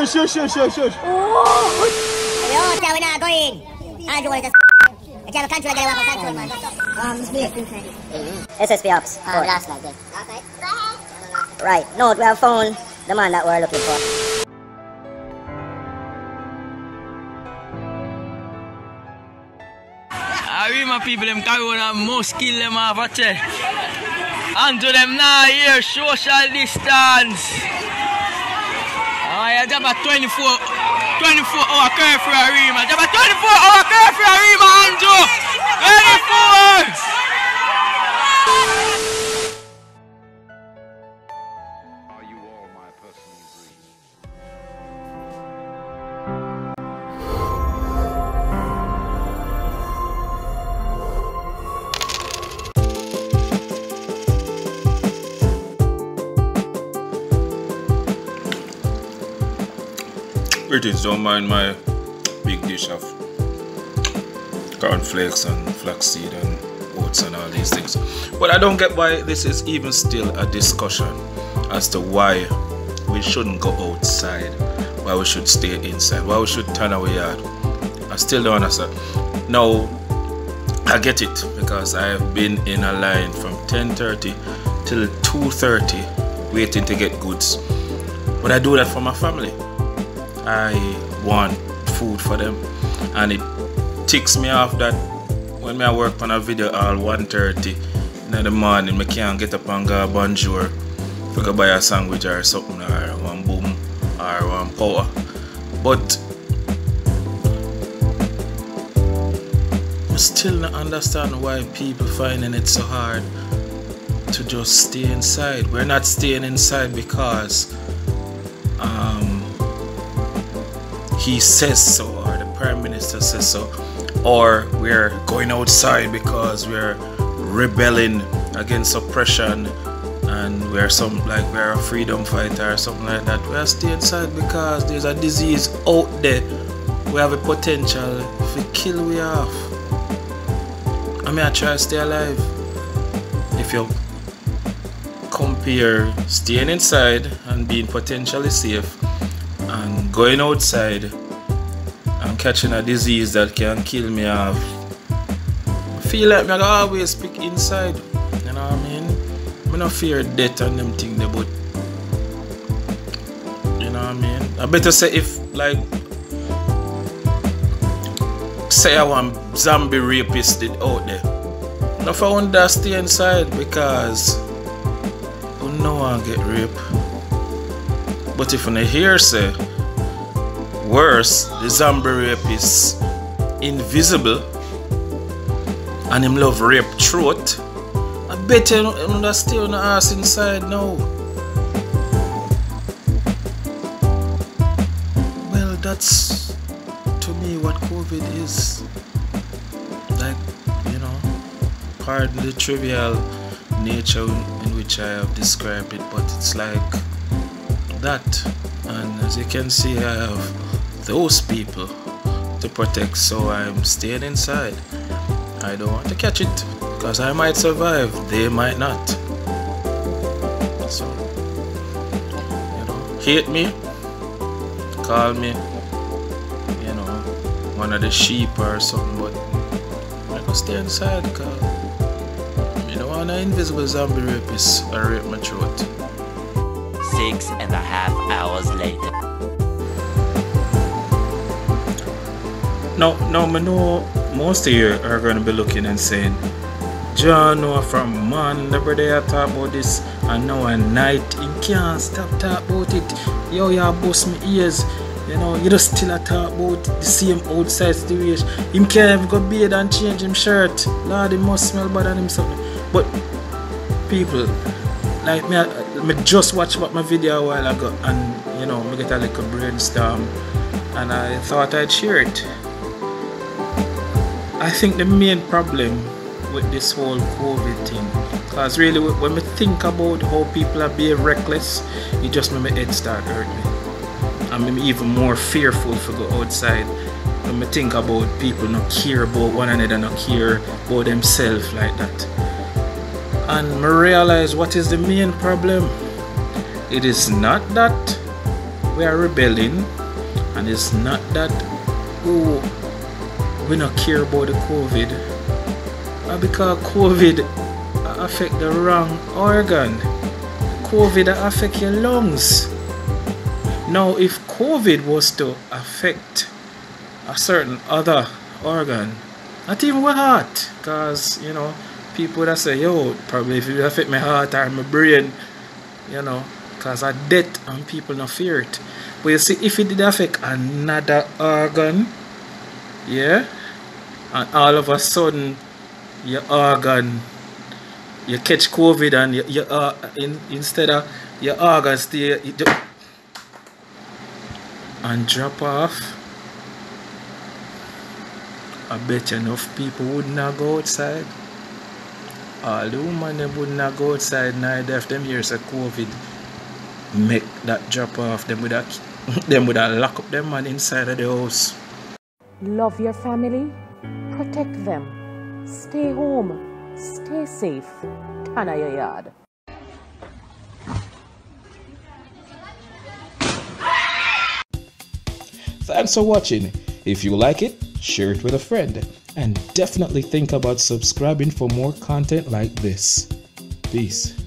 shush. Oh! Yo, we're not going. Andrew, what is this? I can't control the weapon control, man. SSP Ops. Last night, then. Last night? Right. No, we have found the man that we're looking for. I read my people, them carry on and most kill them off a check. And to them now here, social distance. I have a 24-hour curfew arima. I have a 24-hour curfew arima, Andrew. 24! Are you all my personal dreams? Greetings, don't mind my big dish of cornflakes and flaxseed and oats and all these things. But I don't get why this is even still a discussion as to why we shouldn't go outside, why we should stay inside, why we should turn our yard. I still don't understand. Now, I get it because I have been in a line from 10:30 till 2:30 waiting to get goods. But I do that for my family. I want food for them, and it ticks me off that when I work on a video all 1:30 in the morning, I can't get up and go bonjour if I go buy a sandwich or something, or one boom or one power. But I still not understand why people finding it so hard to just stay inside. We're not staying inside because he says so, or the Prime Minister says so, or we're going outside because we're rebelling against oppression and we're we're a freedom fighter or something like that. We are staying inside because there's a disease out there. We have a potential. If we kill, we off. I mean, I try to stay alive. If you compare staying inside and being potentially safe and going outside and catching a disease that can kill me off, I feel like I always pick inside. You know what I mean? I don't fear death and them things, but you know what I mean? I better say if like say I want zombie rapist out there. Now if I want to stay inside because I no one get raped. But if I hear say worse, the zombie rape is invisible and him love rape throat, I bet you don't stay on the ass inside now. Well, that's to me what COVID is. Like, you know, pardon the trivial nature in which I have described it, but it's like that. And as you can see, I have those people to protect, so I'm staying inside. I don't want to catch it because I might survive, they might not. So, you know, hate me, call me, you know, one of the sheep or something, but I can stay inside because you don't want an invisible zombie rapist or rape my throat. 6.5 hours later. Now I know most of you are going to be looking and saying, John, no, from man, the brother talk about this, and now at night, he can't stop talking about it. Yo, you bust me ears. You know, you just still talk about the same outside situation. Him can't even go bathe and change him shirt. Lord, he must smell bad on himself. But people, like me just watched my video a while ago, and you know, me get a little brainstorm, and I thought I'd share it. I think the main problem with this whole COVID thing, because really when we think about how people are being reckless, it just made my head start hurt me. I'm even more fearful to go outside when I think about people not care about one another, not care about themselves like that. And I realize what is the main problem. It is not that we are rebelling, and it's not that we not care about the COVID, because COVID affect the wrong organ. COVID affect your lungs. Now if COVID was to affect a certain other organ, not even my heart, because you know, people that say, yo, probably if it affect my heart or my brain, you know, because of death and people not fear it. But you see, if it did affect another organ, yeah, and all of a sudden your organ, you catch COVID and instead of your organ stay and drop off, I bet you enough people would not go outside. All the women would not go outside neither if them hears a COVID make that drop off. Them would have lock up them man inside of the house. Love your family, protect them, stay home, stay safe. A Yuh Yard. Thanks for watching. If you like it, share it with a friend, and definitely think about subscribing for more content like this. Peace.